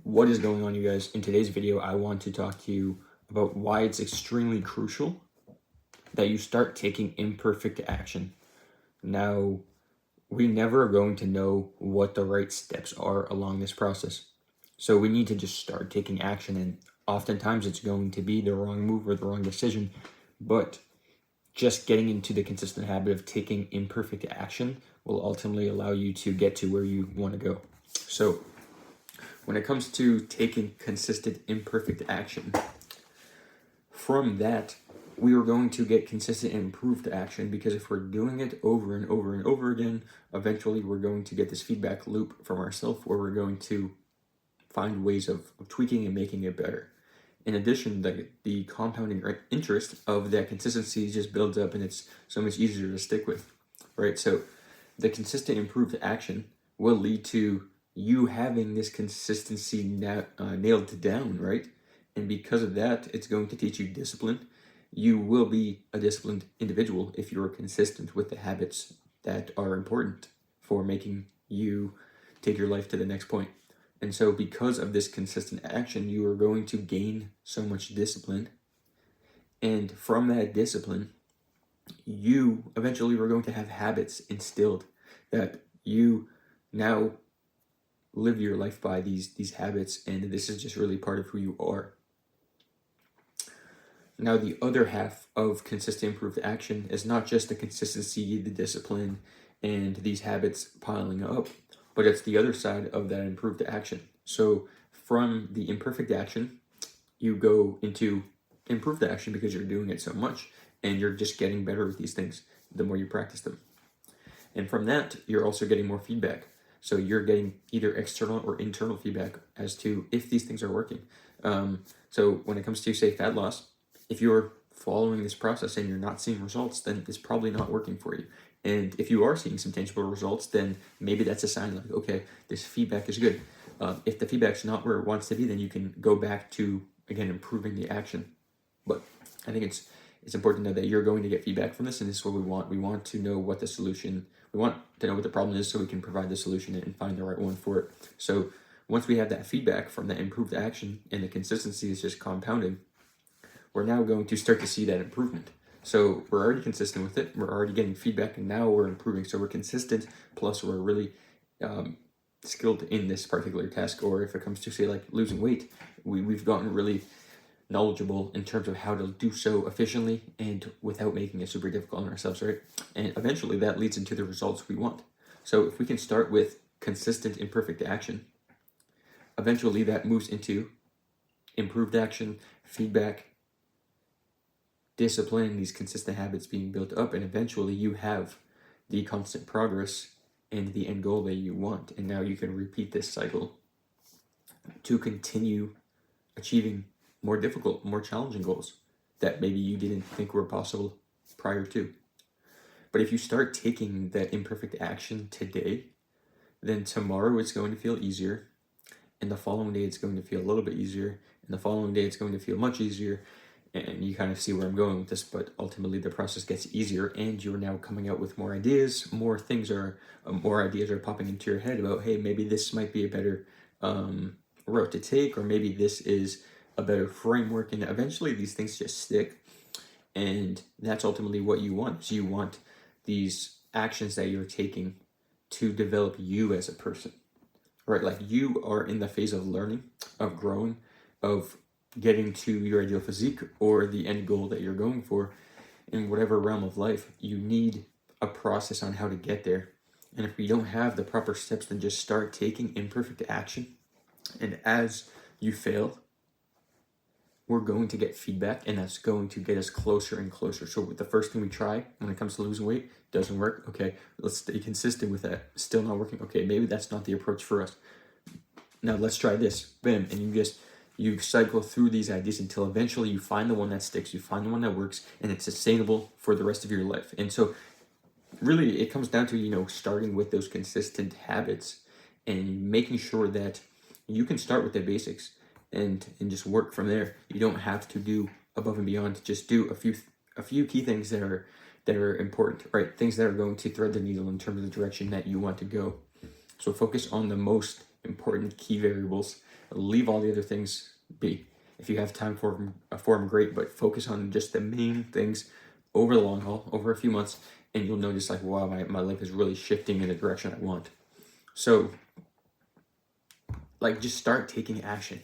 What is going on, you guys? In today's video, I want to talk to you about why it's extremely crucial that you start taking imperfect action. Now, we never are going to know what the right steps are along this process. So we need to just start taking action, and oftentimes it's going to be the wrong move or the wrong decision, but just getting into the consistent habit of taking imperfect action will ultimately allow you to get to where you want to go. So when it comes to taking consistent imperfect action, from that, we are going to get consistent and improved action, because if we're doing it over and over and over again, eventually we're going to get this feedback loop from ourselves where we're going to find ways of tweaking and making it better. In addition, the compounding interest of that consistency just builds up, and it's so much easier to stick with, right? So the consistent improved action will lead to you having this consistency nailed down, right? And because of that, it's going to teach you discipline. You will be a disciplined individual if you're consistent with the habits that are important for making you take your life to the next point. And so because of this consistent action, you are going to gain so much discipline. And from that discipline, you eventually are going to have habits instilled that you now live your life by these habits, and this is just really part of who you are. Now, the other half of consistent improved action is not just the consistency, the discipline, and these habits piling up, but it's the other side of that improved action. So from the imperfect action, you go into improved action because you're doing it so much and you're just getting better with these things the more you practice them. And from that, you're also getting more feedback. So you're getting either external or internal feedback as to if these things are working. So when it comes to, say, fat loss, if you're following this process and you're not seeing results, then it's probably not working for you. And if you are seeing some tangible results, then maybe that's a sign like, okay, this feedback is good. If the feedback's not where it wants to be, then you can go back to, again, improving the action. But I think it's important to know that you're going to get feedback from this, and this is what we want. We want to know what we want to know what the problem is so we can provide the solution and find the right one for it. So once we have that feedback from that improved action and the consistency is just compounding, we're now going to start to see that improvement. So we're already consistent with it, we're already getting feedback, and now we're improving. So we're consistent, plus we're really skilled in this particular task. Or if it comes to, say, like losing weight, we've gotten really knowledgeable in terms of how to do so efficiently and without making it super difficult on ourselves, right? And eventually that leads into the results we want. So if we can start with consistent imperfect action, eventually that moves into improved action, feedback, discipline, these consistent habits being built up, and eventually you have the constant progress and the end goal that you want. And now you can repeat this cycle to continue achieving more difficult, more challenging goals that maybe you didn't think were possible prior to. But if you start taking that imperfect action today, then tomorrow it's going to feel easier, and the following day it's going to feel a little bit easier, and the following day it's going to feel much easier. And you kind of see where I'm going with this, but ultimately the process gets easier, and you're now coming out with more ideas. More ideas are popping into your head about, hey, maybe this might be a better route to take, or maybe this is a better framework. And eventually these things just stick, and that's ultimately what you want. So you want these actions that you're taking to develop you as a person, right? Like you are in the phase of learning, of growing, of getting to your ideal physique or the end goal that you're going for in whatever realm of life. You need a process on how to get there. And if we don't have the proper steps, then just start taking imperfect action. And as you fail, we're going to get feedback, and that's going to get us closer and closer. So the first thing we try when it comes to losing weight doesn't work. Okay, let's stay consistent with that. Still not working. Okay, maybe that's not the approach for us. Now let's try this. Bam. And you cycle through these ideas until eventually you find the one that sticks, you find the one that works, and it's sustainable for the rest of your life. And so really it comes down to, starting with those consistent habits and making sure that you can start with the basics and just work from there. You don't have to do above and beyond. Just do a few key things that are important, right? Things that are going to thread the needle in terms of the direction that you want to go. So focus on the most important key variables. Leave all the other things be. If you have time for them, great, but focus on just the main things over the long haul, over a few months, and you'll notice like, wow, my life is really shifting in the direction I want. So like, just start taking action.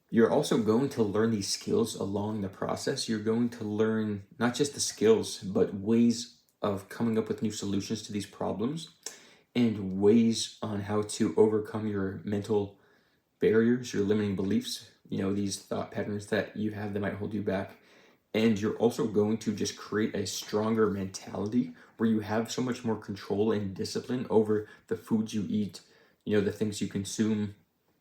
You're also going to learn these skills along the process. You're going to learn not just the skills, but ways of coming up with new solutions to these problems and ways on how to overcome your mental barriers, your limiting beliefs, these thought patterns that you have that might hold you back. And you're also going to just create a stronger mentality where you have so much more control and discipline over the foods you eat, the things you consume,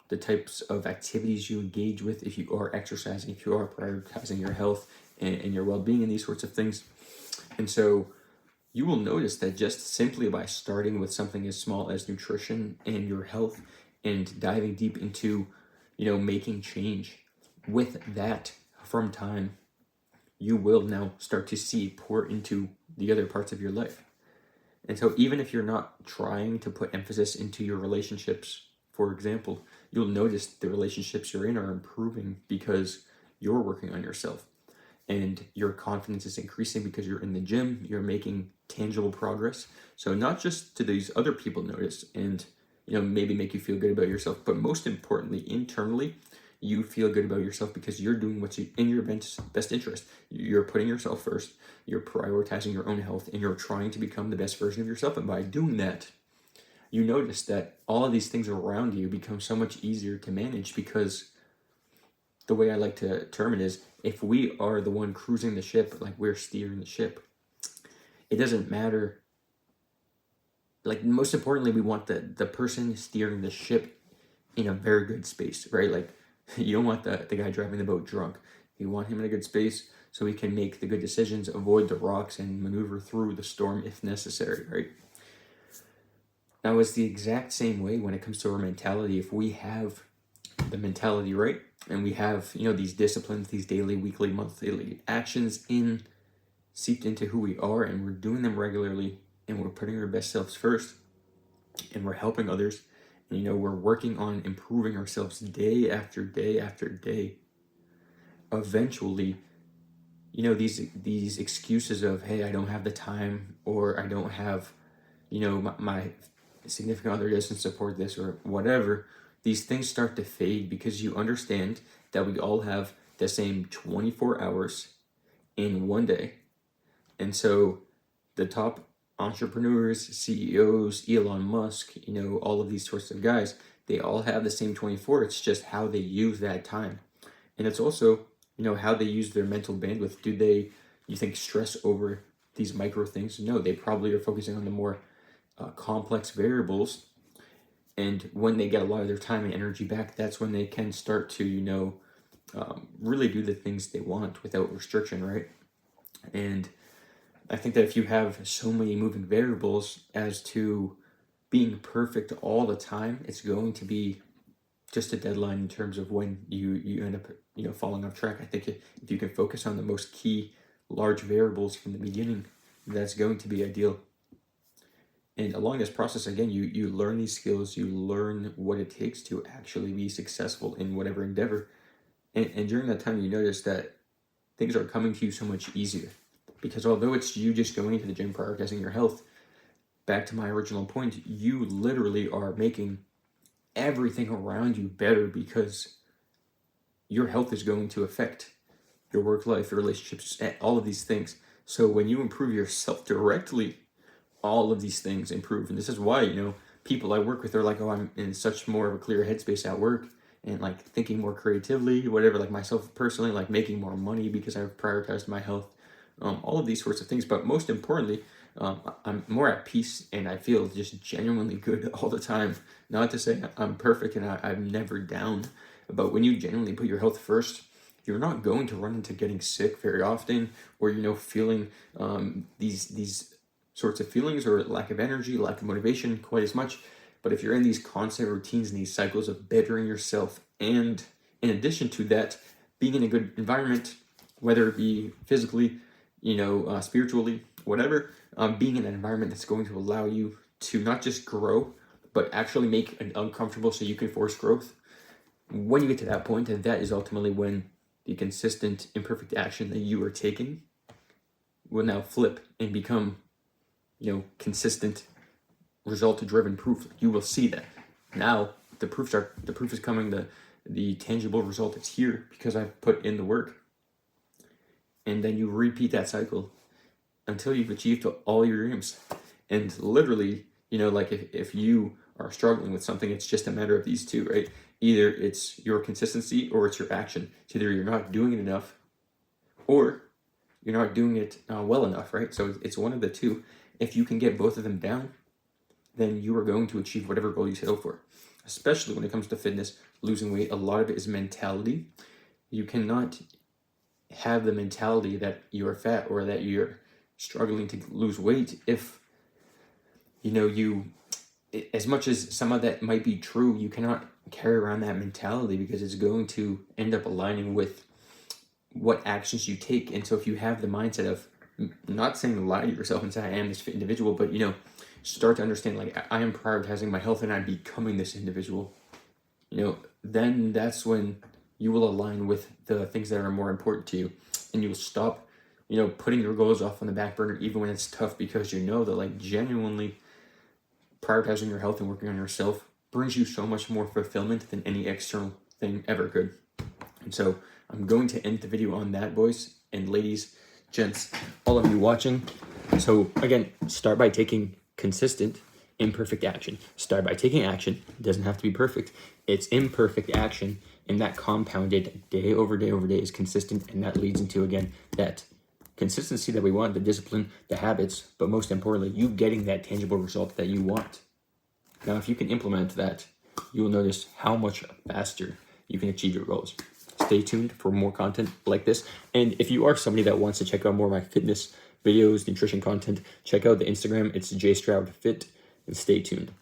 the types of activities you engage with, if you are exercising, if you are prioritizing your health and your well-being and these sorts of things. And so you will notice that just simply by starting with something as small as nutrition and your health and diving deep into, making change with that from time, you will now start to see pour into the other parts of your life. And so even if you're not trying to put emphasis into your relationships, for example, you'll notice the relationships you're in are improving because you're working on yourself. And your confidence is increasing because you're in the gym, you're making tangible progress. So not just do these other people notice and, maybe make you feel good about yourself, but most importantly, internally, you feel good about yourself because you're doing what's in your best interest. You're putting yourself first, you're prioritizing your own health, and you're trying to become the best version of yourself. And by doing that, you notice that all of these things around you become so much easier to manage, because the way I like to term it is, if we are the one cruising the ship, like we're steering the ship, it doesn't matter. Like, most importantly, we want the person steering the ship in a very good space, right? Like, you don't want the guy driving the boat drunk. You want him in a good space so he can make the good decisions, avoid the rocks, and maneuver through the storm if necessary, right? Now, it's the exact same way when it comes to our mentality. If we have the mentality right, and we have, these disciplines, these daily, weekly, monthly actions seeped into who we are, and we're doing them regularly, and we're putting our best selves first, and we're helping others, and, we're working on improving ourselves day after day after day, eventually, these excuses of, hey, I don't have the time, or I don't have, my significant other doesn't support this, or whatever, these things start to fade because you understand that we all have the same 24 hours in one day. And so the top entrepreneurs, CEOs, Elon Musk, all of these sorts of guys, they all have the same 24. It's just how they use that time. And it's also, how they use their mental bandwidth. Do they, you think, stress over these micro things? No, they probably are focusing on the more complex variables. And when they get a lot of their time and energy back, that's when they can start to, really do the things they want without restriction, right? And I think that if you have so many moving variables as to being perfect all the time, it's going to be just a deadline in terms of when you end up, falling off track. I think if you can focus on the most key large variables from the beginning, that's going to be ideal. And along this process, again, you learn these skills, you learn what it takes to actually be successful in whatever endeavor. And during that time, you notice that things are coming to you so much easier. Because although it's you just going into the gym, prioritizing your health, back to my original point, you literally are making everything around you better, because your health is going to affect your work life, your relationships, all of these things. So when you improve yourself directly, all of these things improve. And this is why, people I work with are like, oh, I'm in such more of a clear headspace at work, and like thinking more creatively, whatever, like myself personally, like making more money because I've prioritized my health, all of these sorts of things. But most importantly, I'm more at peace, and I feel just genuinely good all the time. Not to say I'm perfect and I'm never down, but when you genuinely put your health first, you're not going to run into getting sick very often, or, feeling these sorts of feelings, or lack of energy, lack of motivation quite as much. But if you're in these constant routines and these cycles of bettering yourself, and in addition to that, being in a good environment, whether it be physically, spiritually, whatever, being in an environment that's going to allow you to not just grow, but actually make it uncomfortable so you can force growth. When you get to that point, and that is ultimately when the consistent imperfect action that you are taking will now flip and become, consistent result-driven proof. You will see that now the proof is coming. The tangible result is here because I've put in the work. And then you repeat that cycle until you've achieved all your dreams. And literally, like if you are struggling with something, it's just a matter of these two, right? Either it's your consistency or it's your action. It's either you're not doing it enough or you're not doing it well enough, right? So it's one of the two. If you can get both of them down, then you are going to achieve whatever goal you set out for. Especially when it comes to fitness, losing weight, a lot of it is mentality. You cannot have the mentality that you are fat or that you're struggling to lose weight if, as much as some of that might be true, you cannot carry around that mentality because it's going to end up aligning with what actions you take. And so if you have the mindset of, not saying lie to yourself and say I am this fit individual, but start to understand like I am prioritizing my health and I'm becoming this individual, then that's when you will align with the things that are more important to you, and you will stop putting your goals off on the back burner even when it's tough, because that like genuinely prioritizing your health and working on yourself brings you so much more fulfillment than any external thing ever could. And so I'm going to end the video on that, boys and ladies, gents, all of you watching. So again, start by taking consistent, imperfect action. Start by taking action. It doesn't have to be perfect. It's imperfect action, and that compounded day over day over day is consistent, and that leads into, again, that consistency that we want, the discipline, the habits, but most importantly, you getting that tangible result that you want. Now, if you can implement that, you will notice how much faster you can achieve your goals. Stay tuned for more content like this. And if you are somebody that wants to check out more of my fitness videos, nutrition content, check out the Instagram. It's JStroudFit, and stay tuned.